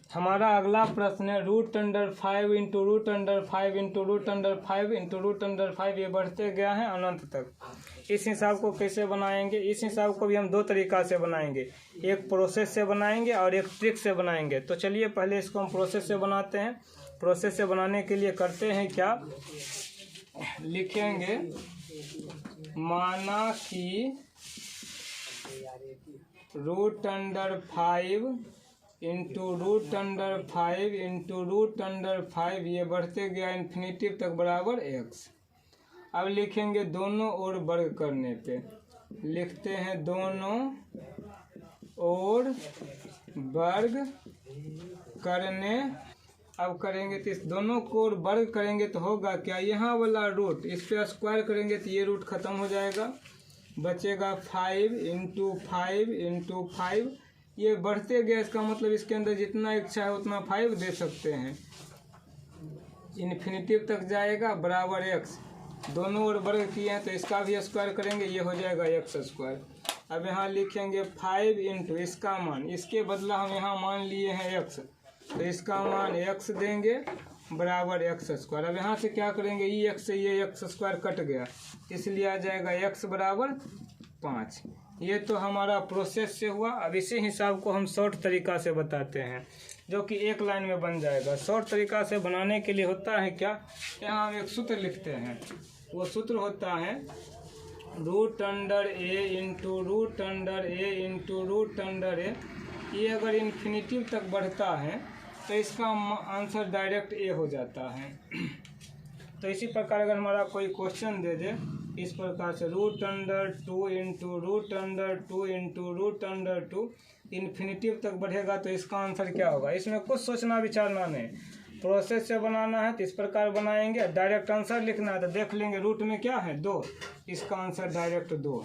हमारा अगला प्रश्न है √5 इंटू √5 इंटू √5 इंटू √5 ये बढ़ते गया है अनंत तक। इस हिसाब को कैसे बनाएंगे? इस हिसाब को भी हम दो तरीका से बनाएंगे, एक प्रोसेस से बनाएंगे और एक ट्रिक से बनाएंगे। तो चलिए पहले इसको हम प्रोसेस से बनाते हैं। प्रोसेस से बनाने के लिए करते हैं क्या, लिखेंगे माना कि √5 इंटू √5 इंटू √5 ये बढ़ते गया इन्फिनिटी तक बराबर x। अब लिखेंगे दोनों ओर वर्ग करने पे, लिखते हैं दोनों ओर वर्ग करने। अब करेंगे तो इस दोनों को वर्ग करेंगे तो होगा क्या, यहाँ वाला रूट इस पे स्क्वायर करेंगे तो ये रूट खत्म हो जाएगा, बचेगा 5 इंटू 5 इंटू 5। ये बढ़ते गया, इसका मतलब इसके अंदर जितना इच्छा है उतना 5 दे सकते हैं, इन्फिनिटी तक जाएगा बराबर x। दोनों ओर वर्ग किए हैं तो इसका भी स्क्वायर करेंगे, ये हो जाएगा x²। अब यहाँ लिखेंगे 5 इंटू इसका मान, इसके बदला हम यहाँ मान लिए हैं x, तो इसका मान x देंगे बराबर x²। अब यहाँ से क्या करेंगे, ये x से ये x² कट गया, इसलिए आ जाएगा x बराबर 5। ये तो हमारा प्रोसेस से हुआ। अब इसी हिसाब को हम शॉर्ट तरीका से बताते हैं, जो कि एक लाइन में बन जाएगा। शॉर्ट तरीका से बनाने के लिए होता है क्या, यहाँ हम एक सूत्र लिखते हैं। वो सूत्र होता है √a into √a into √a। ये अगर इन्फिनिटी तक बढ़ता है तो इसका आंसर डायरेक्ट a हो जाता है। तो इसी प्रकार अगर हमारा कोई क्वेश्चन दे दे इस प्रकार से √2 इंटू √2 इंटू √2 इन्फिनिटी तक बढ़ेगा तो इसका आंसर क्या होगा। इसमें कुछ सोचना विचारना नहीं, प्रोसेस से बनाना है तो इस प्रकार बनाएंगे। डायरेक्ट आंसर लिखना है तो देख लेंगे रूट में क्या है 2, इसका आंसर डायरेक्ट 2।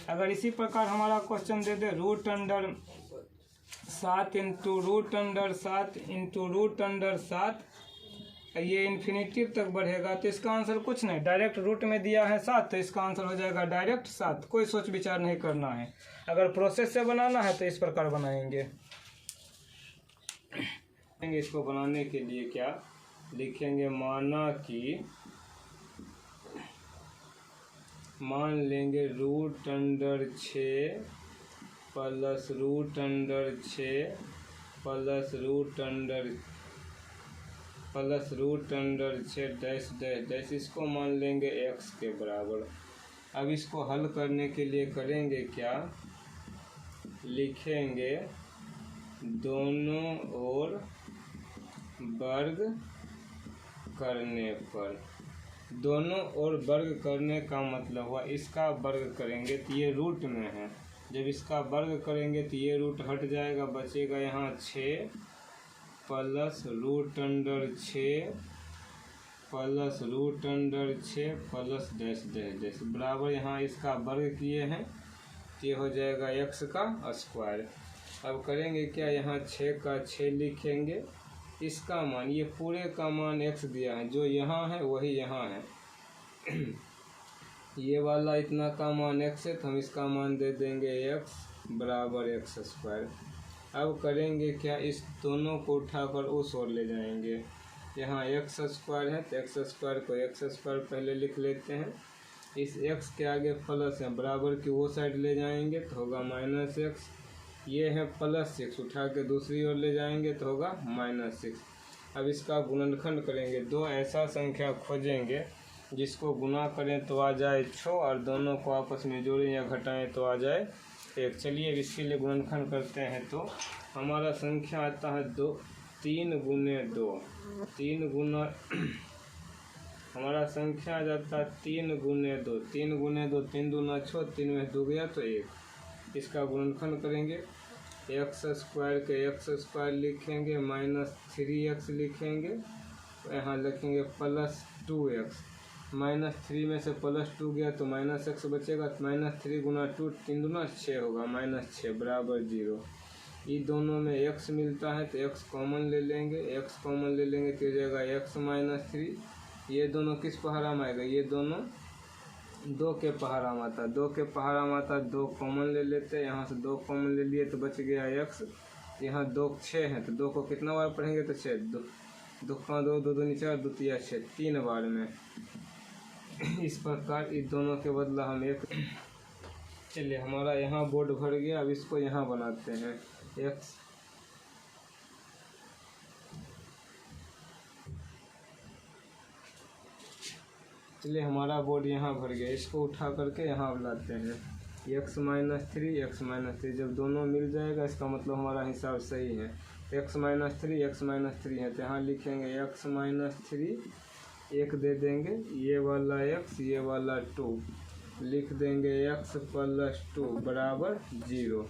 अगर इसी प्रकार हमारा क्वेश्चन दे दे √7 इंटू √7 इंटू √7, ये इन्फिनिटी तक बढ़ेगा तो इसका आंसर कुछ नहीं, डायरेक्ट रूट में दिया है 7 तो इसका आंसर हो जाएगा डायरेक्ट 7। कोई सोच विचार नहीं करना है। अगर प्रोसेस से बनाना है तो इस प्रकार बनाएंगे। इसको बनाने के लिए क्या लिखेंगे, माना कि मान लेंगे √6 plus √6 plus √6 dash dash dash, इसको मान लेंगे x के बराबर। अब इसको हल करने के लिए करेंगे क्या, लिखेंगे दोनों ओर वर्ग करने पर। दोनों ओर वर्ग करने का मतलब हुआ इसका वर्ग करेंगे तो ये रूट में है, जब इसका वर्ग करेंगे तो ये रूट हट जाएगा, बचेगा यहाँ 6 plus √6 plus √6 plus dash dash dash बराबर यहाँ इसका वर्ग किए हैं, ये हो जाएगा x का स्क्वायर। अब करेंगे क्या, यहाँ 6 का 6 लिखेंगे, इसका मान ये पूरे का मान x दिया है, जो यहाँ है वही यहाँ है। ये वाला इतना का मान x है तो हम इसका मान दे देंगे x बराबर x²। अब करेंगे क्या, इस दोनों को उठाकर उस ओर ले जाएंगे। यहाँ x² है तो x² को x² पहले लिख लेते हैं, इस x के आगे प्लस है, बराबर की वो साइड ले जाएंगे तो होगा -x। ये है +6, उठा के दूसरी ओर ले जाएंगे तो होगा -6। अब इसका गुणनखंड करेंगे, दो ऐसा संख्या खोजेंगे जिसको गुना करें तो आ जाए 6 और दोनों को आपस में जोड़ें या घटाएं तो आ जाए 1। चलिए इसके लिए गुणनखंड करते हैं तो हमारा संख्या आता है 3 गुने 2, 3 गुना हमारा संख्या आ जाता है 3 गुने 2, 3 गुने 2 3 दूना 6, 3 में 2 गया तो 1। इसका गुणनखंड करेंगे, x² के x² लिखेंगे, -3x लिखेंगे, यहाँ लिखेंगे +2x। -3 में से +2 गया तो -x बचेगा, तो -3 गुना 2 3 दूना 6 होगा, -6 बराबर 0। ये दोनों में x मिलता है तो x कॉमन ले लेंगे, x कॉमन ले लेंगे तो हो जाएगा x -3। ये दोनों किस पहाड़ा आएगा, ये दोनों 2 के पहाड़ा में आता, 2 के पहाड़ा में आता, 2 कॉमन ले लेते हैं, यहाँ से 2 कॉमन ले लिए तो बच गया x। यहाँ 2 6 हैं, तो 2 को कितना बार पढ़ेंगे तो 6, 2 2 का 2, 2 2 4, 2 3 6, 3 बार में। इस प्रकार इस दोनों के बदला हम एक। चलिए हमारा यहाँ बोर्ड भर गया, अब इसको यहाँ बनाते हैं x। चलिए हमारा बोर्ड यहाँ भर गया, इसको उठा करके यहाँ लाते हैं x - 3 x - 3। जब दोनों मिल जाएगा इसका मतलब हमारा हिसाब सही है। x - 3 x - 3 है, तो यहाँ लिखेंगे x - 3 1 दे देंगे, ये वाला x ये वाला 2 लिख देंगे, x + 2 बराबर 0।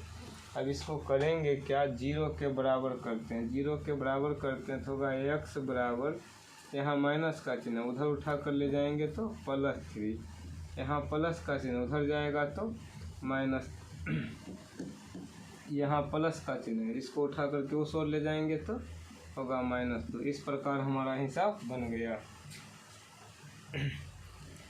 अब इसको करेंगे क्या, 0 के बराबर करते हैं। 0 के बराबर करते हैं तो होगा x बराबर, यहाँ माइनस का चिन्ह उधर उठा कर ले जाएंगे तो +3, यहाँ प्लस का चिन्ह उधर जाएगा तो माइनस, यहाँ प्लस का चिन्ह है, इसको उठा करके उस ओर ले जाएंगे तो होगा -2। इस प्रकार हमारा हिसाब बन गया।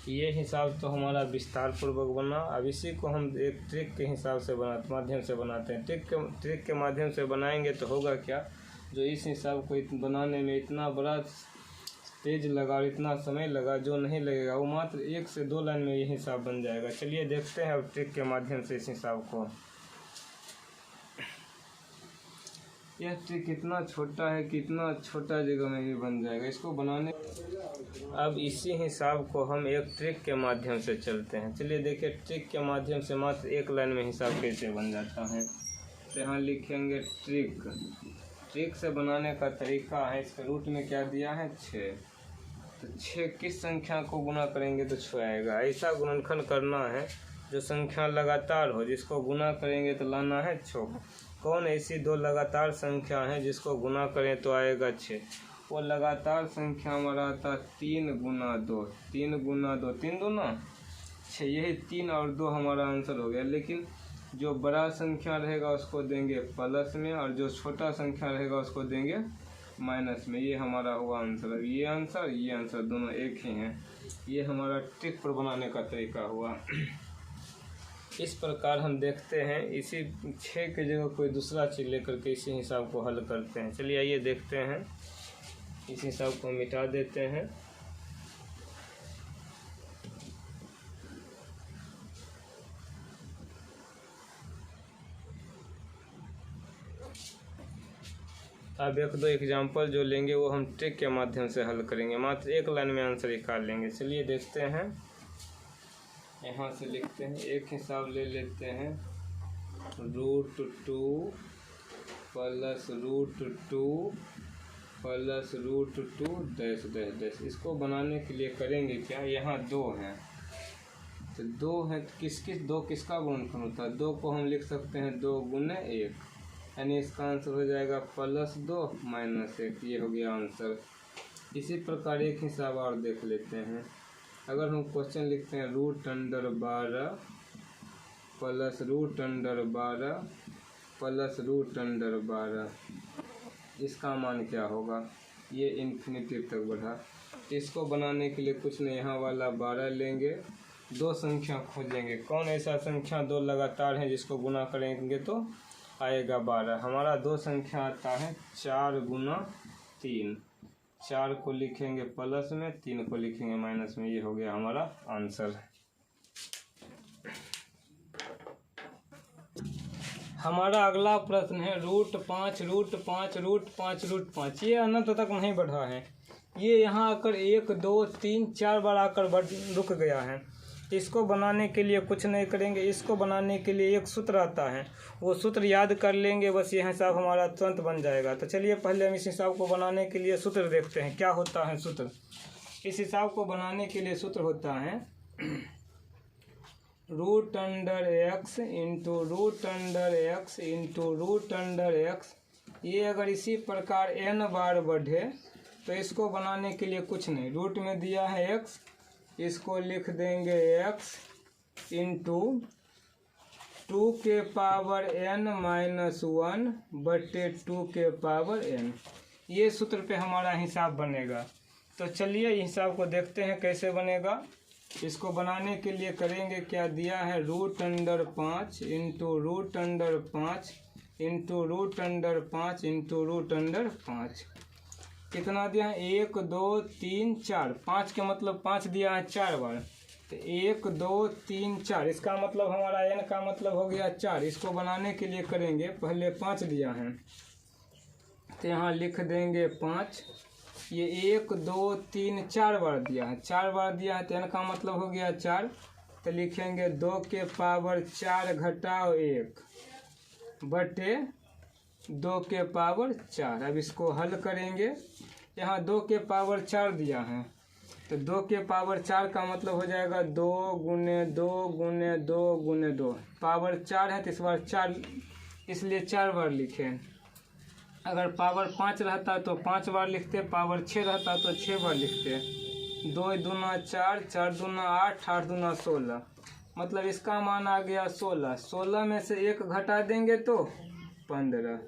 ये हिसाब तो हमारा विस्तार पूर्वक बना। अब इसी को हम एक ट्रिक के हिसाब से माध्यम से बनाते हैं। ट्रिक के माध्यम से बनाएंगे तो होगा क्या, जो इस हिसाब को बनाने में इतना बड़ा तेज लगा और इतना समय लगा, जो नहीं लगेगा वो मात्र 1 से 2 लाइन में ये हिसाब बन जाएगा। चलिए देखते हैं अब ट्रिक के माध्यम से इस हिसाब को। यह ट्रिक कितना छोटा है, कितना छोटा जगह में भी बन जाएगा इसको बनाने। अब इसी हिसाब को हम एक ट्रिक के माध्यम से चलते हैं। चलिए देखिए ट्रिक के माध्यम से मात्र 1 लाइन में हिसाब कैसे बन जाता है। तो यहाँ लिखेंगे ट्रिक। ट्रिक से बनाने का तरीका है, इसके रूट में क्या दिया है 6, तो 6 किस संख्या को गुना करेंगे तो 6 आएगा। ऐसा गुणनखंड करना है जो संख्या लगातार हो, जिसको गुना करेंगे तो लाना है 6। कौन ऐसी 2 लगातार संख्या है जिसको गुना करें तो आएगा 6। वो लगातार संख्या हमारा आता 3 गुना 2, 3 गुना 2 3 दूना 6, यही 3 और 2 हमारा आंसर हो गया। लेकिन जो बड़ा संख्या रहेगा उसको देंगे प्लस में, और जो छोटा संख्या रहेगा उसको देंगे माइनस में। ये हमारा हुआ आंसर। अब ये आंसर दोनों एक ही हैं। ये हमारा ट्रिक पर बनाने का तरीका हुआ। इस प्रकार हम देखते हैं, इसी 6 की जगह कोई दूसरा चीज़ लेकर के इसी हिसाब को हल करते हैं। चलिए आइए देखते हैं, इस हिसाब को मिटा देते हैं। अब 1-2 एग्जाम्पल जो लेंगे वो हम ट्रिक के माध्यम से हल करेंगे, मात्र 1 लाइन में आंसर निकाल लेंगे। चलिए देखते हैं, यहाँ से लिखते हैं, एक हिसाब ले लेते हैं √2 + √2 + √2 ... इसको बनाने के लिए करेंगे क्या, यहाँ 2 हैं तो 2 है, दो किसका गुणनखंड होता है। 2 को हम लिख सकते हैं 2 × 1, यानी इसका आंसर हो जाएगा +2 - 1। ये हो गया आंसर। इसी प्रकार एक हिसाब और देख लेते हैं। अगर हम क्वेश्चन लिखते हैं √12 + √12 + √12, इसका मान क्या होगा, ये इन्फिनिटी तक बढ़ा। इसको बनाने के लिए कुछ नहीं, यहाँ वाला 12 लेंगे, 2 संख्या खोजेंगे। कौन ऐसा संख्या 2 लगातार है जिसको गुना करेंगे तो आएगा 12। हमारा 2 संख्या आता है 4 × 3। 4 को लिखेंगे प्लस में, 3 को लिखेंगे माइनस में। ये हो गया हमारा आंसर। हमारा अगला प्रश्न है √5 √5 √5 √5। ये अनंत तक नहीं बढ़ा है, ये यहाँ आकर 1 2 3 4 बार आकर रुक गया है। इसको बनाने के लिए कुछ नहीं करेंगे, इसको बनाने के लिए एक सूत्र आता है, वो सूत्र याद कर लेंगे, बस ये हिसाब हमारा तुरंत बन जाएगा। तो चलिए पहले हम इस हिसाब को बनाने के लिए सूत्र देखते हैं, क्या होता है सूत्र। इस हिसाब को बनाने के लिए सूत्र होता है √x × √x। ये अगर इसी प्रकार n बार बढ़े तो इसको बनाने के लिए कुछ नहीं, रूट में दिया है x, इसको लिख देंगे x × 2 के पावर n - 1 बटे 2 के पावर n। ये सूत्र पे हमारा हिसाब बनेगा। तो चलिए हिसाब को देखते हैं कैसे बनेगा। इसको बनाने के लिए करेंगे क्या, दिया है √5 × √5 into root under 5 into root under 5। कितना दिया है? 1 2 3 4। 5 के मतलब 5 दिया है 4 बार, तो 1 2 3 4। इसका मतलब हमारा n का मतलब हो गया 4। इसको बनाने के लिए करेंगे, पहले 5 दिया है तो यहाँ लिख देंगे 5। ये 1 2 3 4 बार दिया है, 4 बार दिया है तो n का मतलब हो गया 4। तो लिखेंगे 2 के पावर 4 घटाओ 1 बटे 2 के पावर 4। अब इसको हल करेंगे। यहाँ 2 के पावर 4 दिया है तो 2 के पावर 4 का मतलब हो जाएगा 2 गुने 2 गुने 2 गुने 2। पावर 4 है तो इस बार 4, इसलिए 4 बार लिखे। अगर पावर 5 रहता तो 5 बार लिखते, पावर 6 रहता तो 6 बार लिखते। 2 दूना 4, 4 दूना 8, 8 दूना 16। मतलब इसका मान आ गया 16। 16 में से 1 घटा देंगे तो 15।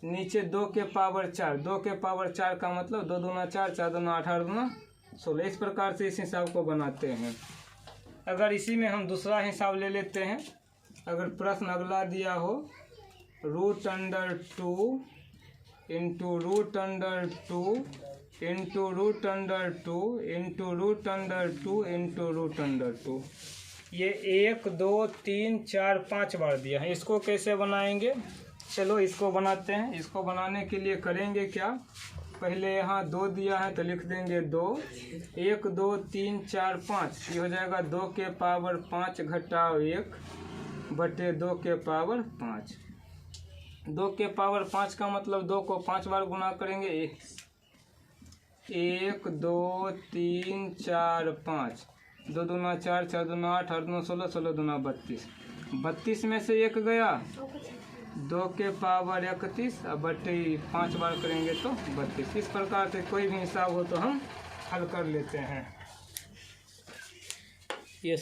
नीचे 2 के पावर 4, 2 के पावर 4 का मतलब 2 दूना 4, 4 दूना 8, 8 दूना 16। इस प्रकार से इस हिसाब को बनाते हैं। अगर इसी में हम दूसरा हिसाब ले लेते हैं। अगर प्रश्न अगला दिया हो root under 2 into root under 2 into root under 2 into root under 2 into root under 2। ये 1 2 3 4 5 बार दिया है। इसको कैसे बनाएंगे? चलो इसको बनाते हैं। इसको बनाने के लिए करेंगे क्या? पहले यहाँ 2 दिया है तो लिख देंगे 2। 1 2 3 4 5, ये हो जाएगा 2 के पावर 5 घटाओ 1 बटे 2 के पावर 5। 2 के पावर 5 का मतलब 2 को 5 बार गुना करेंगे। 1 2 3 4 5, 2 दूना 4, 4 दूना 8, 8 दूना 16, 16 दूना 32। 32 में से 1 गया, 2 के पावर 31 अब बटे 5 बार करेंगे तो 32। इस प्रकार से कोई भी हिसाब हो तो हम हल कर लेते हैं। ये